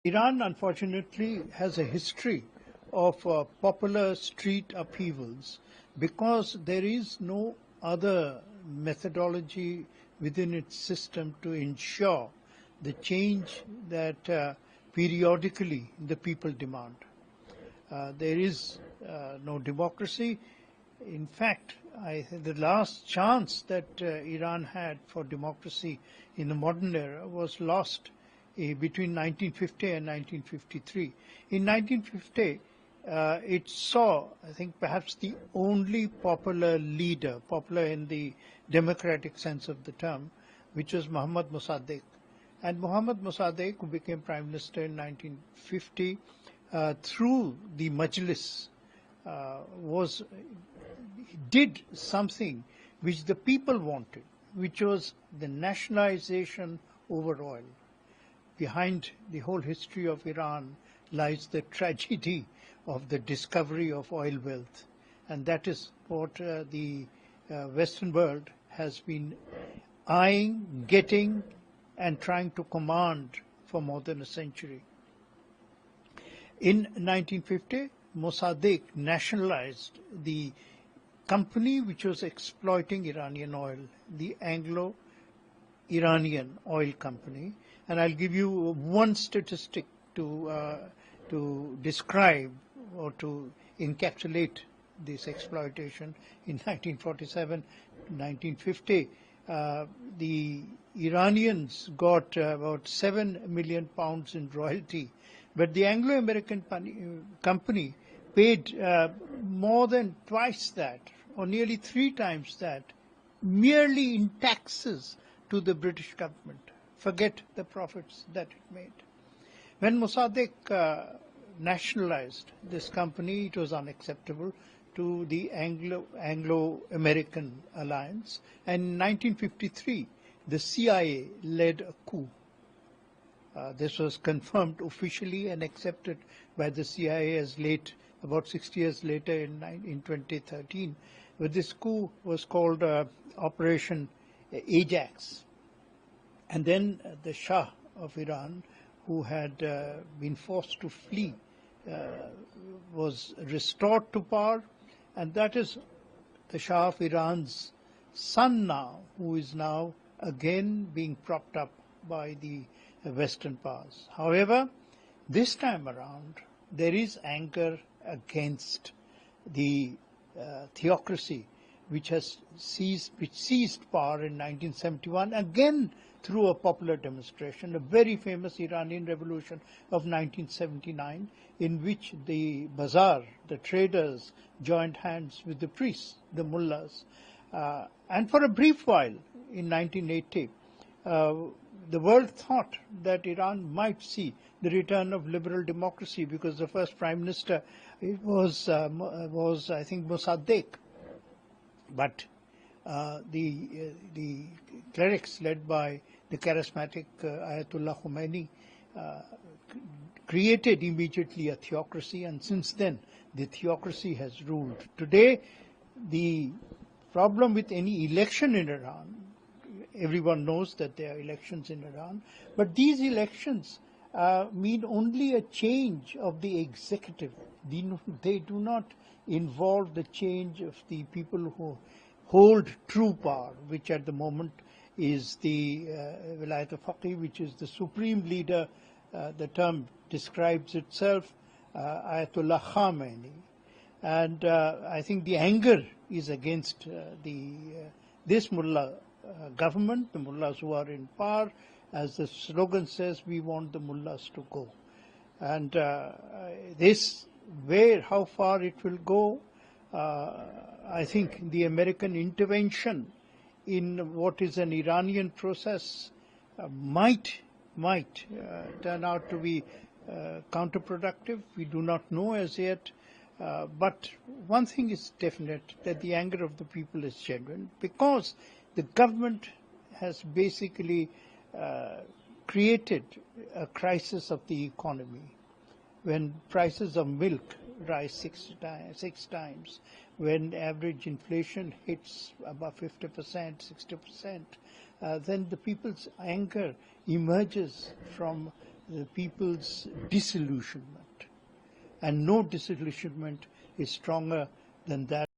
Iran, unfortunately, has a history of popular street upheavals because there is no other methodology within its system to ensure the change that periodically the people demand. There is no democracy. In fact, the last chance that Iran had for democracy in the modern era was lost between 1950 and 1953. In 1950, it saw, I think, perhaps the only popular leader, popular in the democratic sense of the term, which was Mohammad Mossadegh. And Mohammad Mossadegh, who became Prime Minister in 1950, through the Majlis, did something which the people wanted, which was the nationalization over oil. Behind the whole history of Iran lies the tragedy of the discovery of oil wealth. And that is what the Western world has been eyeing, getting, and trying to command for more than a century. In 1950, Mossadegh nationalized the company which was exploiting Iranian oil, the Anglo-Iranian Oil Company. And I'll give you one statistic to describe or to encapsulate this exploitation. In 1947, 1950, the Iranians got about 7 million pounds in royalty, but the Anglo-American company paid more than twice that, or nearly 3 times that, merely in taxes to the British government. Forget the profits that it made. When Mossadegh nationalized this company, it was unacceptable to the Anglo-American alliance. And in 1953, the CIA led a coup. This was confirmed officially and accepted by the CIA as late, about 6 years later in 2013. But this coup was called Operation Ajax. And then the Shah of Iran, who had been forced to flee, was restored to power. And that is the Shah of Iran's son now, who is now again being propped up by the Western powers. However, this time around, there is anger against the theocracy, which seized power in 1971, again through a popular demonstration, a very famous Iranian revolution of 1979, in which the bazaar, the traders, joined hands with the priests, the mullahs. And for a brief while, in 1980, the world thought that Iran might see the return of liberal democracy because the first prime minister was I think, Mossadegh. But the clerics led by the charismatic Ayatollah Khomeini created immediately a theocracy, and since then the theocracy has ruled. Today, the problem with any election in Iran, everyone knows that there are elections in Iran, but these elections mean only a change of the executive. They do not involve the change of the people who hold true power, which at the moment is the Vilayat al-Faqih, which is the supreme leader. The term describes itself, Ayatollah Khamenei. And I think the anger is against this mullah government, the mullahs who are in power. As the slogan says, we want the mullahs to go. And how far it will go, I think the American intervention in what is an Iranian process might turn out to be counterproductive. We do not know as yet. But one thing is definite, that the anger of the people is genuine, because the government has basically created a crisis of the economy. When prices of milk rise six times, when average inflation hits about 50%, 60%, then the people's anger emerges from the people's disillusionment. And no disillusionment is stronger than that